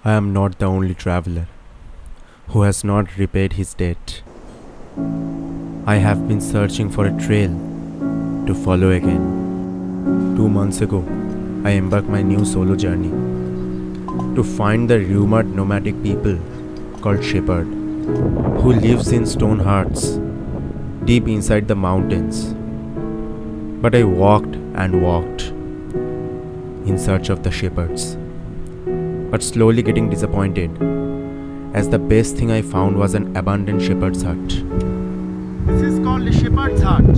I am not the only traveler who has not repaid his debt. I have been searching for a trail to follow again. 2 months ago, I embarked my new solo journey to find the rumored nomadic people called shepherd who lives in stone huts deep inside the mountains. But I walked and walked in search of the shepherds, but slowly getting disappointed as the best thing I found was an abandoned shepherd's hut. This is called a shepherd's hut.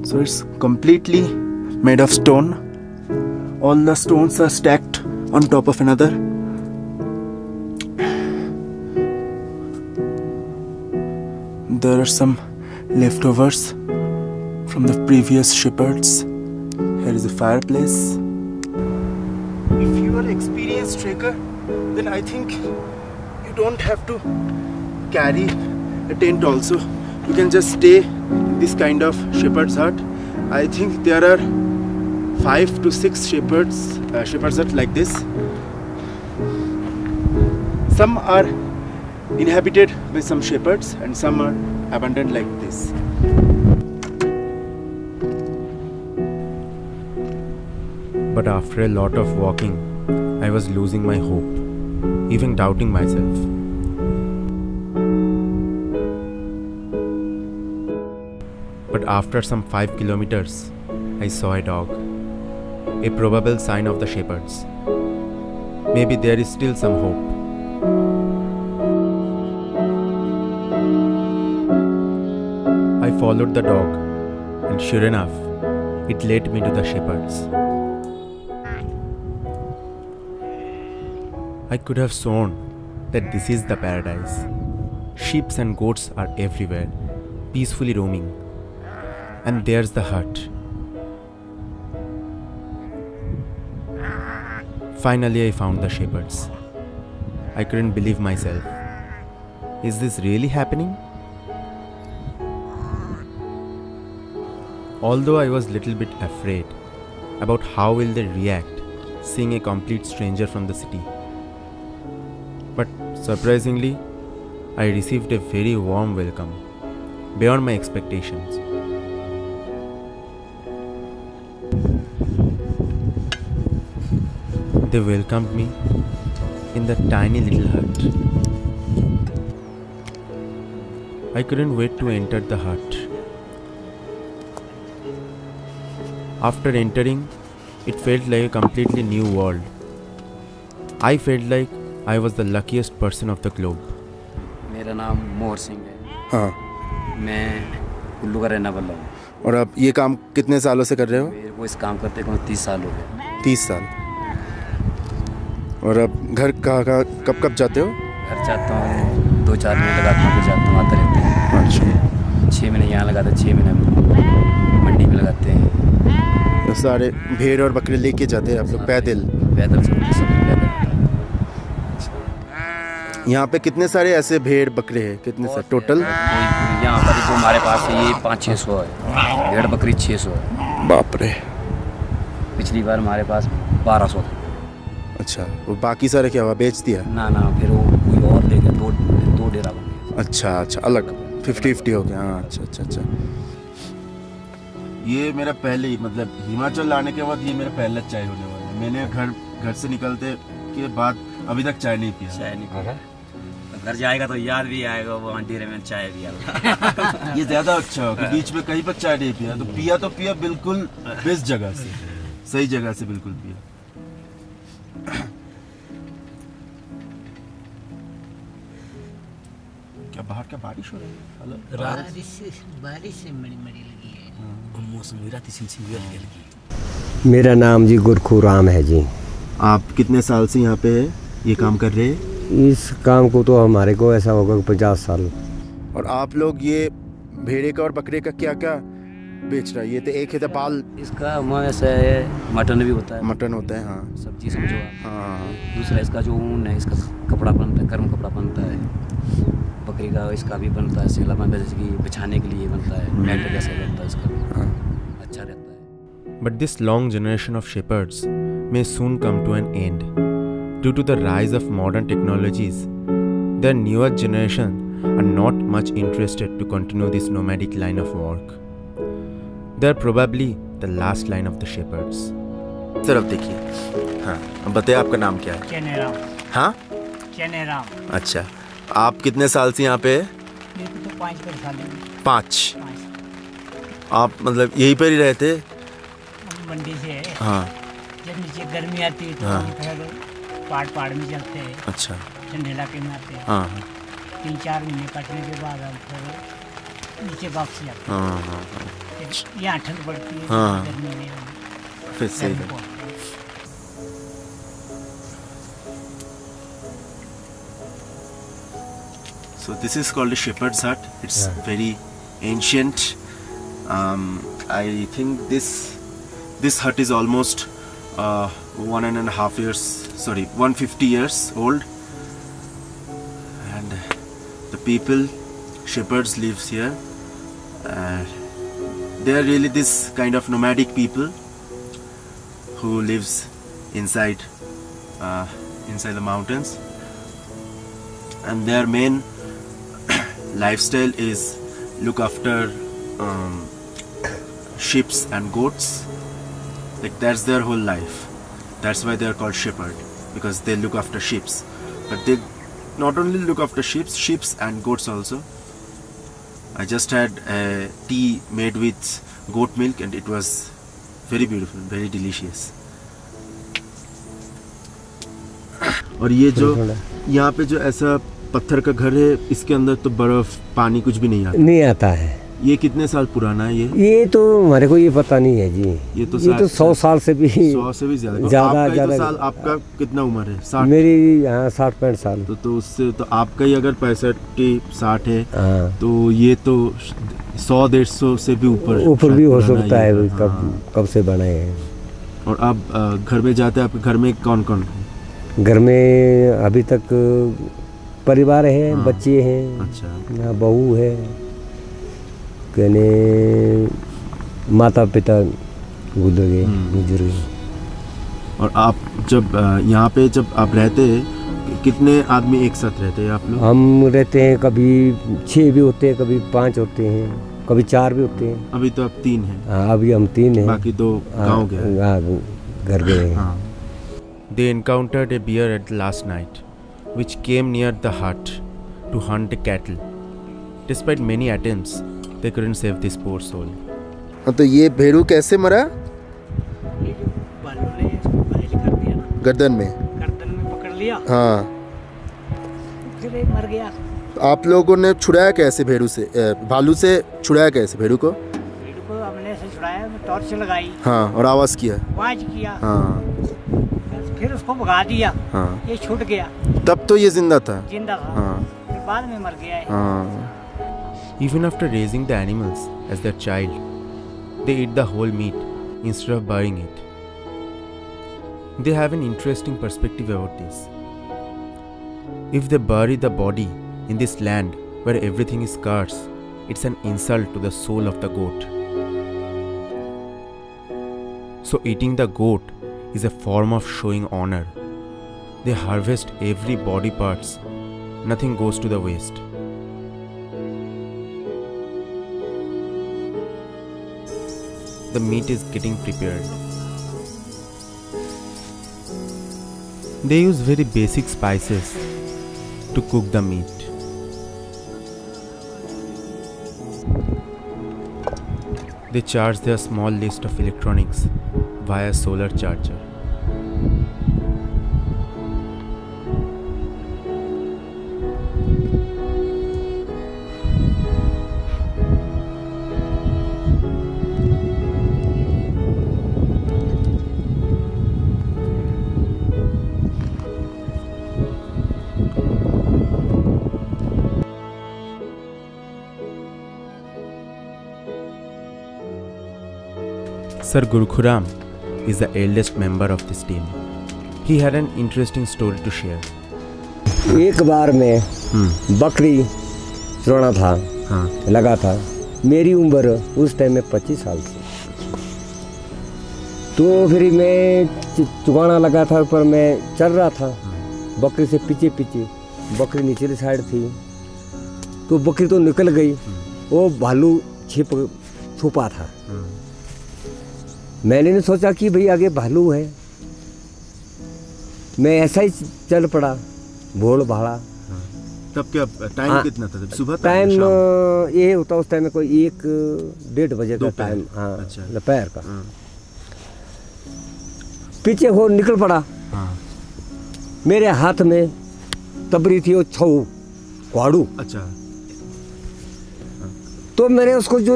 So it's completely made of stone. All the stones are stacked on top of another. There are some leftovers from the previous shepherds. Here is a fireplace. If you are an experienced trekker, then I think you don't have to carry a tent also. You can just stay in this kind of shepherd's hut. I think there are 5 to 6 shepherd's hut like this. Some are inhabited by some shepherds and some are abandoned like this. But after a lot of walking, I was losing my hope, even doubting myself. But after some 5 kilometers, I saw a dog, a probable sign of the shepherds. Maybe there is still some hope. I followed the dog, and sure enough, it led me to the shepherds. I could have sworn that this is the paradise. Sheep and goats are everywhere, peacefully roaming. And there's the hut. Finally, I found the shepherds. I couldn't believe myself. Is this really happening? Although I was a little bit afraid about how will they react seeing a complete stranger from the city. But surprisingly, I received a very warm welcome, beyond my expectations. They welcomed me in the tiny little hut. I couldn't wait to enter the hut. After entering, it felt like a completely new world. I felt like I was the luckiest person of the globe. मेरा नाम मोहर सिंह है। हाँ। मैं कुल्लू का रहने वाला हूँ। और आप ये काम कितने सालों से कर रहे हो? मेरे को इस काम करते को 30 साल हो गए। 30 साल। और आप घर कहाँ कब जाते हो? घर जाता हूँ 2-4 महीने लगाता हूँ, फिर जाता हूँ, आते रहते हैं। अच्छा। 6 महीने यहाँ लगाते हैं, 6 महीने मंडी में लगाते हैं। तो सारे भेड़ और बकरे लेके जाते हैं आप लोग पैदल? पैदल सब पैदल। यहाँ पे कितने सारे ऐसे भेड़ बकरे हैं? कितने सारे टोटल? यहाँ पर जो हमारे पास है ये 500-600 है। भेड़ बकरी 600 है। बाप रे। पिछली बार हमारे पास 1200 था। अच्छा, वो बाकी सारे क्या हुआ, बेच दिया? ना फिर वो कोई और ले गया, दो डेरा बन गया। अच्छा, अलग 50-50 हो गया। हाँ, अच्छा। ये मेरा पहले ही मतलब हिमाचल आने के बाद ये मेरा पहला चाय होने वाला है। मैंने घर से निकलते के बाद अभी तक चाय नहीं पिया। घर जाएगा तो याद भी आएगा वो डेरे में चाय पिया। ये ज्यादा अच्छा हो कि बीच में कहीं पर चाय नहीं पिया, तो पिया बिल्कुल बेस्ट जगह से, सही जगह से बिल्कुल पिया। क्या बाहर क्या बारिश हो रही है? बारिश से मड़ी लगी है। मौसम लगी। मेरा नाम जी गुरखुराम है जी। आप कितने साल से यहाँ पे ये काम कर रहे हैं? इस काम को तो हमारे को ऐसा होगा 50 साल। और आप लोग ये भेड़े का और बकरे का क्या क्या बेच रहा है। ये तो एक है तो बाल इसका वैसे मटन भी होता है, मटन होता है। हाँ सब्जी समझो आप। हाँ। दूसरा इसका जो ऊन है, इसका कपड़ा बनता है, गर्म कपड़ा बनता है। बकरी का इसका भी बनता है, सेला बनता है, जैसे कि बिछाने के लिए बनता है, मैट जैसा बनता है इसका, अच्छा रहता है। But this long generation of shepherds may soon come to an end. Due to the rise of modern technologies, their newer generation are not much interested to continue this nomadic line of work. They are probably the last line of the shepherds. तरफ देखिए। हाँ अब बताइए आपका नाम क्या है? चनेराम। हाँ चनेराम। अच्छा, आप कितने साल से यहाँ पे? मेरे को तो 5 साल है। 5। आप मतलब यहीं पर ही रहते? हम मंडी से है। हाँ। जब नीचे गर्मी आती है तो हाँ। हम फिर पहाड़ में चलते हैं। अच्छा। ठंडे इलाके में आते हैं। हाँ 3-4 महीने कटने के बाद हम फिर नीचे वापसी आते हैं। हाँ हाँ हाँ। यहाँ ठंड पड़ती है। हाँ। गर्मी में हम फिर सही गर्मी है। पहुँचते हैं। So this is called a shepherd's hut. It's very ancient. I think this hut is almost 1.5 years, sorry, 150 years old. And the people, shepherds lives here. They are really this kind of nomadic people who lives inside the mountains, and their main lifestyle is look after sheep and goats. Like that's their whole life. That's why they are called shepherd, because they look after sheep. But they not only look after sheep and goats also. I just had tea made with goat milk and it was very beautiful, very delicious. और ये जो यहाँ पे जो ऐसा पत्थर का घर है, इसके अंदर तो बर्फ पानी कुछ भी नहीं आता है। ये कितने साल पुराना है? ये तो हमारे को ये पता नहीं है जी। ये तो 100 साल से भी ज़्यादा साल। आपका कितना उम्र है? 60? मेरी यहाँ 60-65 साल। तो उससे तो आपका ही अगर 65-60 है तो ये तो 100-150 से भी ऊपर भी हो सकता है। कब से बनाए हैं। और आप घर में जाते हैं, आपके घर में कौन कौन है? घर में अभी तक परिवार है, बच्चे हैं। अच्छा। बहू है, कहने माता पिता गुजर गए। और आप जब यहाँ पे जब आप रहते हैं, कितने आदमी एक साथ रहते हैं आप लोग? हम रहते हैं, कभी 6 भी होते हैं, कभी 5 होते हैं, कभी 4 भी होते हैं। अभी तो आप 3 हैं। हाँ अभी हम 3 हैं, बाकी 2 गाँव गए, घर गए हैं। They encountered a bear at the last night, which came near the hut to hunt the cattle. Despite many attempts, they couldn't save this poor soul. तो ये भेड़ू कैसे मरा? ये जो भालू ने इसको घायल कर दिया ना, गर्दन में पकड़ लिया। हाँ। फिर ये मर गया। आप लोगों ने छुड़ाया कैसे भेड़ू से? भालू से छुड़ाया कैसे भेड़ू को? भेड़ को हमने से छुड़ाया, टॉर्च लगाई। हाँ, और आवाज किया? हाँ। फिर उसको भगा दिया। हाँ। ये छूट गया। तब तो ये जिंदा था? जिंदा था। हाँ। फिर बाद में मर गया है। हाँ। Even after raising the animals as their child, they eat the whole meat instead of burying it. They have an interesting perspective about this. If they bury the body in this land where everything is scarce, it's an insult to the soul of the goat. So eating the goat is a form of showing honor. They harvest every body parts. Nothing goes to the waste. The meat is getting prepared. They use very basic spices to cook the meat. They charge their small list of electronics via solar charger. Sir Gurukhuram is the eldest member of this team. He had an interesting story to share. एक बार मैं बकरी चुराना था, लगा था। मेरी उम्र उस टाइम में 25 साल थी। तो फिर मैं चुगाना लगा था, पर मैं चल रहा था बकरी से पीछे पीछे। बकरी नीचे साइड थी, तो बकरी तो निकल गई। वो भालू छुपा था। मैंने नहीं सोचा कि भाई आगे भालू है। मैं ऐसा ही चल पड़ा, भोल भाड़ा। तब क्या टाइम कितना था? सुबह टाइम ये होता उस टाइम में कोई 1-1:30 बजे का टाइम। हाँ, अच्छा। दोपहर का। पीछे हो निकल पड़ा। मेरे हाथ में तबरी थी, वो छऊ क्वाड़ू। अच्छा। तो मैंने उसको जो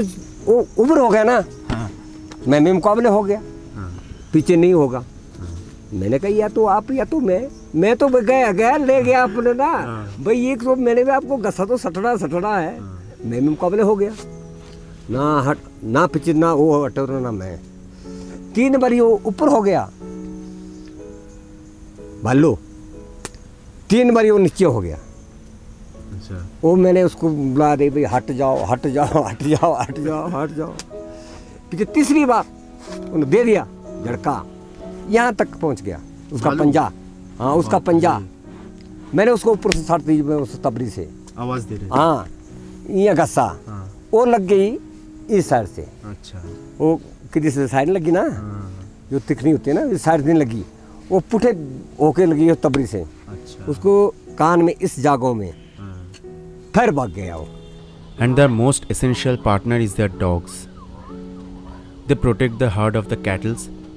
उम्र हो गया ना, मैं में मुकाबले हो गया। पीछे नहीं होगा। मैंने कहा या तो आप या तो मैं तो गया ले गया आपने ना भाई। एक तो मैंने भी आपको गसा तो सटड़ा है। मैं भी मुकाबले हो गया ना, ना पीछे ना वो हटे ना मैं। 3 बार वो ऊपर हो गया भालू, 3 बार वो नीचे हो गया। अच्छा। वो मैंने उसको बुला दे भाई हट जाओ हट जाओ हट जाओ हट जाओ हट जाओ। पीछे तीसरी बार उन्होंने दे दिया झड़का, यहाँ तक पहुँच गया उसका पंजा। हाँ, उसका पंजा। मैंने उसको ऊपर से छाट दी उस तबरी से, आवाज दे रही। हाँ, ये गस्सा वो लग गई इस साइड से। अच्छा। वो किसी से साइड लगी ना, जो तिखनी होती है ना, इस साइड नहीं लगी, वो पुठे होके लगी उस तबरी से। अच्छा। उसको कान में इस जागों में फिर भाग गया वो। And their most essential partner is their dogs. They protect the herd of the cattle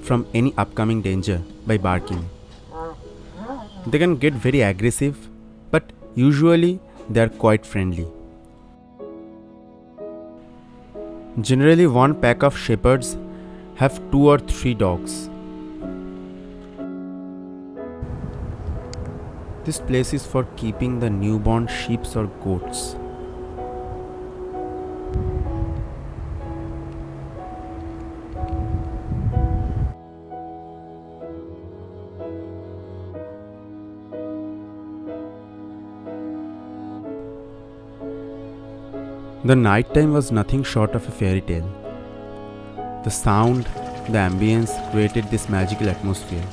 from any upcoming danger by barking. They can get very aggressive, but usually they are quite friendly. Generally, one pack of shepherds have 2 or 3 dogs. This place is for keeping the newborn sheep or goats. The night time was nothing short of a fairy tale. The sound, the ambience created this magical atmosphere.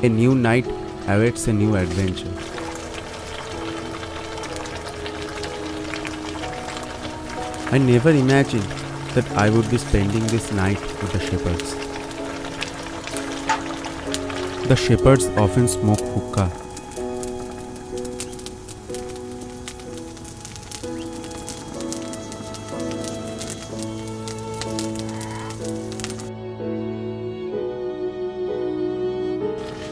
A new night awaits a new adventure. I never imagined that I would be spending this night with the shepherds. The shepherds often smoke hookah.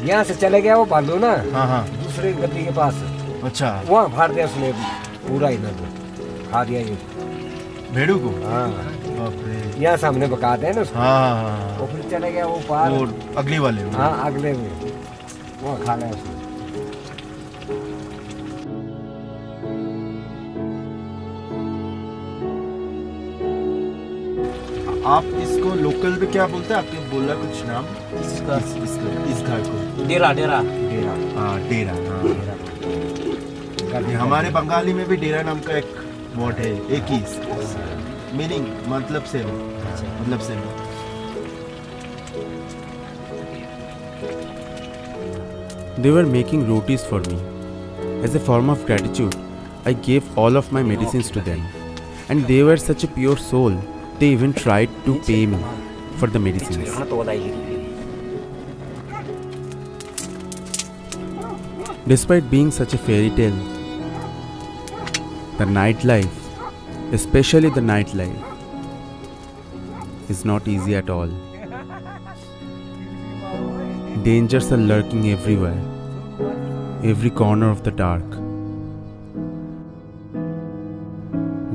यहाँ से चले गया वो भालू ना। हाँ। दूसरे गद्दी के पास। अच्छा। वहाँ फाड़ दिया उसने पूरा ही ना, खा दिया ये भेड़ू को। हाँ, बाप रे। यहाँ सामने बका दे ना उसको। हाँ। वो फिर चले गया वो पार, वो अगली वाले में। हाँ, अगले में वो खा लिया उसने। आप इसको लोकल में क्या बोलते हैं? आपने बोला कुछ नाम इस घर को? डेरा। हाँ, डेरा। हाँ, हमारे बंगाली में भी डेरा नाम का एक वर्ड है, एक ही मीनिंग, मतलब से They were making rotis for me. As a form of gratitude, I gave all of my medicines to them. And they were such a pure soul, they even tried to pay me for the medicines. Despite being such a fairy tale, the nightlife, especially the nightlife, is not easy at all. Dangers are lurking everywhere, every corner of the dark.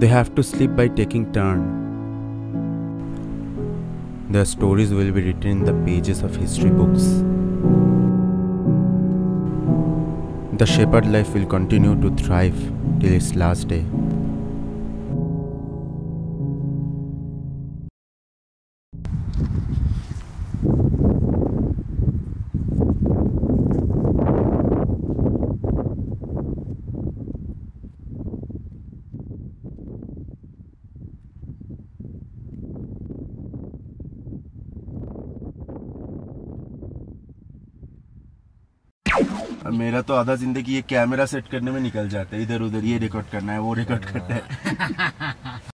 They have to sleep by taking turn. Their stories will be written in the pages of history books. The shepherd life will continue to thrive till its last day. मेरा तो आधा जिंदगी ये camera set करने में निकल जाता है, इधर उधर ये रिकॉर्ड करना है, वो रिकॉर्ड करना है।